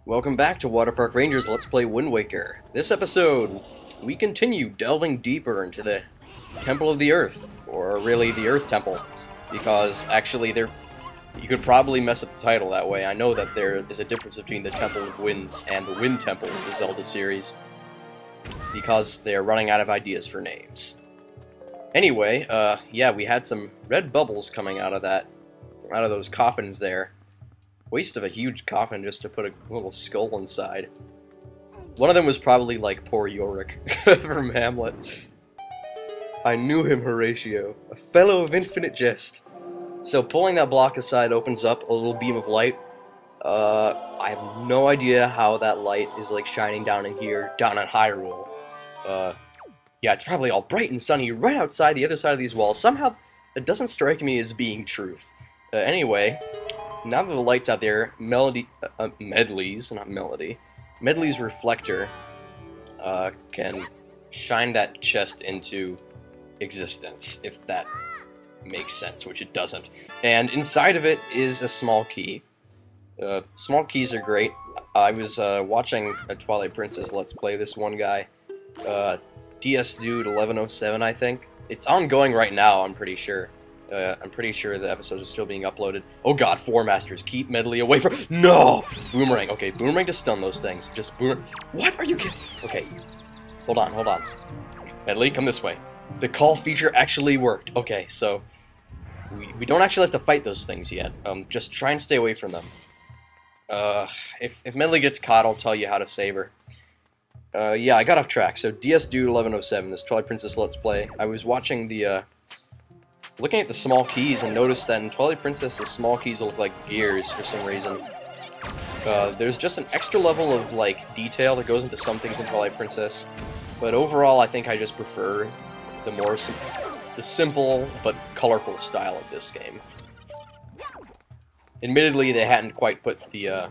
Welcome back to Water Park Rangers Let's Play Wind Waker. This episode, we continue delving deeper into the Temple of the Earth, or really the Earth Temple, because actually you could probably mess up the title that way. I know that there is a difference between the Temple of Winds and the Wind Temple of the Zelda series, because they are running out of ideas for names. Anyway, yeah, we had some red bubbles coming out of those coffins there. Waste of a huge coffin just to put a little skull inside. One of them was probably like poor Yorick from Hamlet. I knew him, Horatio, a fellow of infinite jest. So pulling that block aside opens up a little beam of light. I have no idea how that light is like shining down in here, down in Hyrule. Yeah, it's probably all bright and sunny right outside the other side of these walls. Somehow, it doesn't strike me as being truth. Anyway, now that the light's out there, Medli's reflector can shine that chest into existence, if that makes sense, which it doesn't. And inside of it is a small key. Small keys are great. I was watching a Twilight Princess Let's Play, this one guy, DS Dude 1107, I think. It's ongoing right now, I'm pretty sure. I'm pretty sure the episodes are still being uploaded. Oh god, Four Masters, keep Medli away from— No! Boomerang. Okay, Boomerang to stun those things. Just Boomerang. What are you kidding? Okay, hold on. Medli, come this way. The call feature actually worked. Okay, so we don't actually have to fight those things yet. Just try and stay away from them. If Medli gets caught, I'll tell you how to save her. Yeah, I got off track. So DS Dude 1107, this Twilight Princess Let's Play. I was watching looking at the small keys and noticed that in Twilight Princess the small keys look like gears for some reason. There's just an extra level of like detail that goes into some things in Twilight Princess, but overall I think I just prefer the simple but colorful style of this game. Admittedly, they hadn't quite put the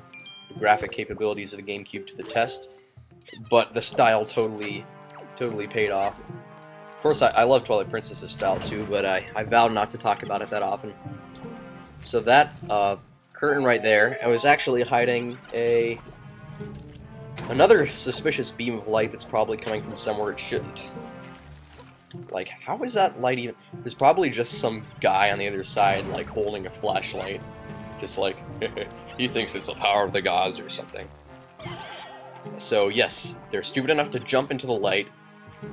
graphic capabilities of the GameCube to the test, but the style totally paid off. Of course, I love Twilight Princess's style too, but I vowed not to talk about it that often. So that curtain right there, I was actually hiding another suspicious beam of light that's probably coming from somewhere it shouldn't. Like, how is that light even— There's probably just some guy on the other side, like, holding a flashlight. Just like, he thinks it's the power of the gods or something. So yes, they're stupid enough to jump into the light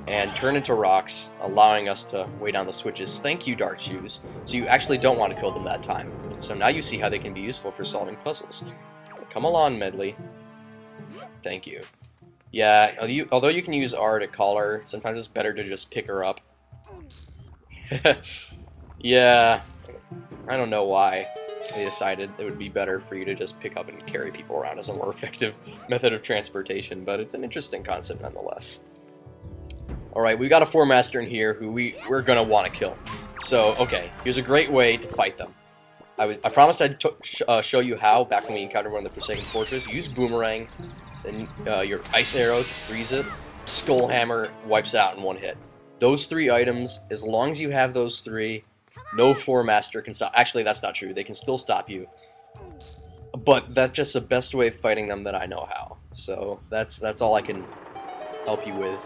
and turn into rocks, allowing us to weigh down the switches. Thank you, Dark Shoes. So you actually don't want to kill them that time. So now you see how they can be useful for solving puzzles. Come along, Medli. Thank you. Yeah, although you can use R to call her, sometimes it's better to just pick her up. Yeah, I don't know why they decided it would be better for you to just pick up and carry people around as a more effective method of transportation, but it's an interesting concept nonetheless. Alright, we got a Four Master in here who we're gonna want to kill. So, okay, here's a great way to fight them. I promised I'd show you how back when we encountered one of the Forsaken Fortress. Use Boomerang, then your Ice Arrow to freeze it. Skull Hammer wipes it out in one hit. Those three items, as long as you have those three, no Four Master can stop— Actually, that's not true. They can still stop you. But that's just the best way of fighting them that I know how. So, that's all I can help you with.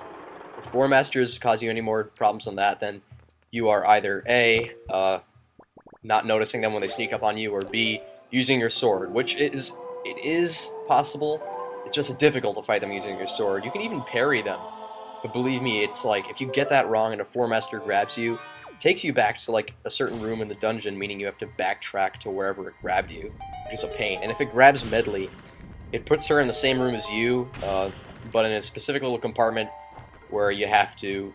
If Four Masters cause you any more problems than that, then you are either A, not noticing them when they sneak up on you, or B, using your sword, which it is possible. It's just difficult to fight them using your sword. You can even parry them, but believe me, it's like, if you get that wrong and a Four Master grabs you, it takes you back to like a certain room in the dungeon, meaning you have to backtrack to wherever it grabbed you, which is a pain. And if it grabs Medli, it puts her in the same room as you, but in a specific little compartment where you have to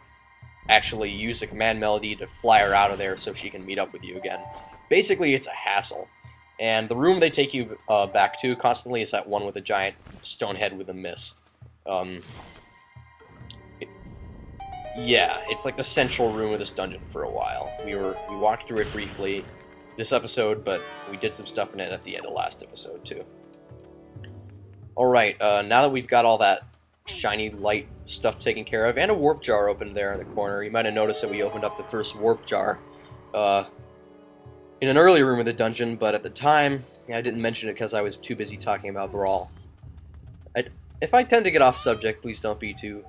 actually use the command melody to fly her out of there so she can meet up with you again. Basically, it's a hassle. And the room they take you back to constantly is that one with a giant stone head with a mist. Yeah, it's like the central room of this dungeon for a while. We walked through it briefly this episode, but we did some stuff in it at the end of last episode too. Alright, now that we've got all that shiny light stuff taken care of, and a warp jar open there in the corner. You might have noticed that we opened up the first warp jar in an earlier room of the dungeon, but at the time, I didn't mention it because I was too busy talking about Brawl. If I tend to get off subject, please don't be too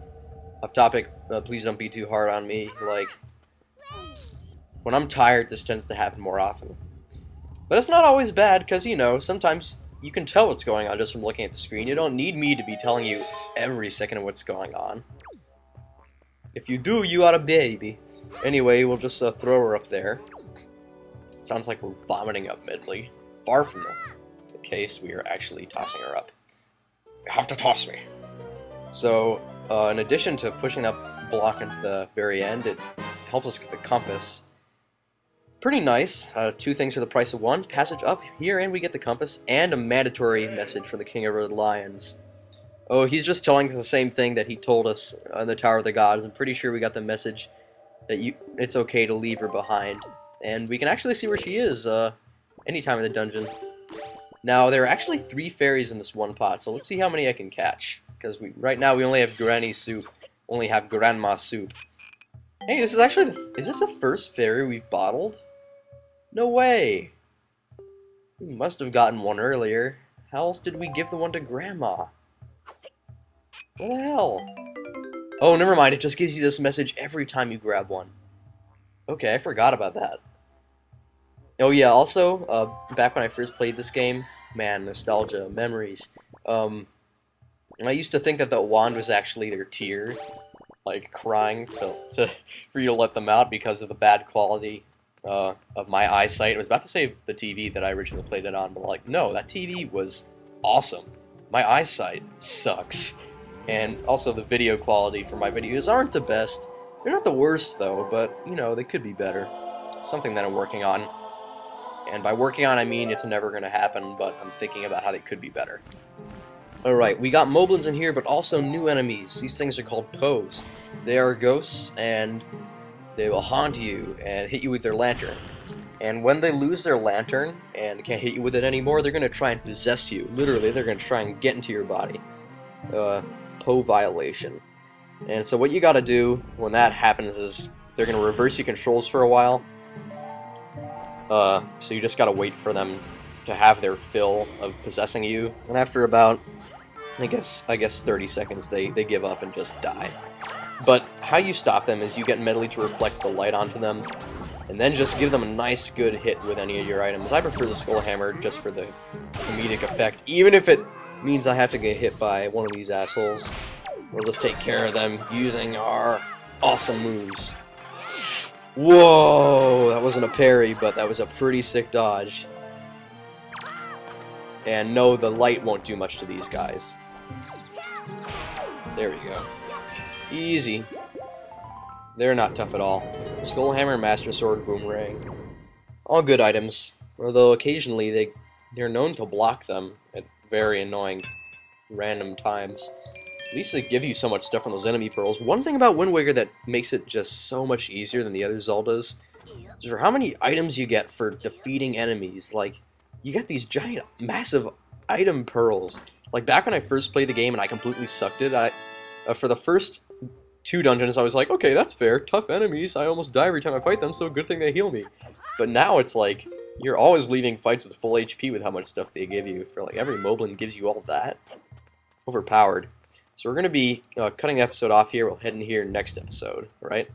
off topic. Please don't be too hard on me. Like, when I'm tired, this tends to happen more often. But it's not always bad, because, you know, sometimes you can tell what's going on just from looking at the screen. You don't need me to be telling you every second of what's going on. If you do, you are a baby. Anyway, we'll just throw her up there. Sounds like we're vomiting up Medli. Far from the case, we are actually tossing her up. You have to toss me. So, in addition to pushing that block at the very end, it helps us get the compass. Pretty nice. 2 things for the price of 1. Passage up here, and we get the compass, and a mandatory message from the King of Red Lions. Oh, he's just telling us the same thing that he told us on the Tower of the Gods. I'm pretty sure we got the message that it's okay to leave her behind. And we can actually see where she is anytime in the dungeon. Now, there are actually 3 fairies in this one pot, so let's see how many I can catch. Because right now we only have Granny Soup, only have Grandma Soup. Hey, this is actually is this the first fairy we've bottled? No way! We must have gotten one earlier. How else did we give the one to Grandma? What the hell? Oh, never mind, it just gives you this message every time you grab one. Okay, I forgot about that. Oh yeah, also, back when I first played this game, man, nostalgia, memories. I used to think that the wand was actually their tear, like crying for you to let them out because of the bad quality of my eyesight. I was about to say the TV that I originally played it on, but like, no, that TV was awesome. My eyesight sucks. And also the video quality for my videos aren't the best. They're not the worst though, but you know, they could be better. Something that I'm working on. And by working on, I mean it's never going to happen, but I'm thinking about how they could be better. Alright, we got Moblins in here, but also new enemies. These things are called Poes. They are ghosts, and they will haunt you and hit you with their lantern. And when they lose their lantern and can't hit you with it anymore, they're going to try and possess you. Literally, they're going to try and get into your body. Poe violation. And so what you gotta do when that happens is they're going to reverse your controls for a while. So you just gotta wait for them to have their fill of possessing you. And after about, I guess 30 seconds, they give up and just die. But how you stop them is you get Medli to reflect the light onto them, and then just give them a nice good hit with any of your items. I prefer the Skull Hammer just for the comedic effect, even if it means I have to get hit by one of these assholes. We'll just take care of them using our awesome moves. Whoa! That wasn't a parry, but that was a pretty sick dodge. And no, the light won't do much to these guys. There we go. Easy. They're not tough at all. Skull Hammer, Master Sword, Boomerang. All good items, although occasionally they're known to block them at very annoying random times. At least they give you so much stuff from those enemy pearls. One thing about Wind Waker that makes it just so much easier than the other Zeldas is for how many items you get for defeating enemies. Like, you get these giant, massive item pearls. Like, back when I first played the game and I completely sucked it, for the first 2 dungeons I was like, okay, that's fair, tough enemies, I almost die every time I fight them, so good thing they heal me. But now it's like, you're always leaving fights with full HP with how much stuff they give you. For like, every Moblin gives you all that. Overpowered. So we're going to be cutting the episode off here. We'll head in here next episode, alright?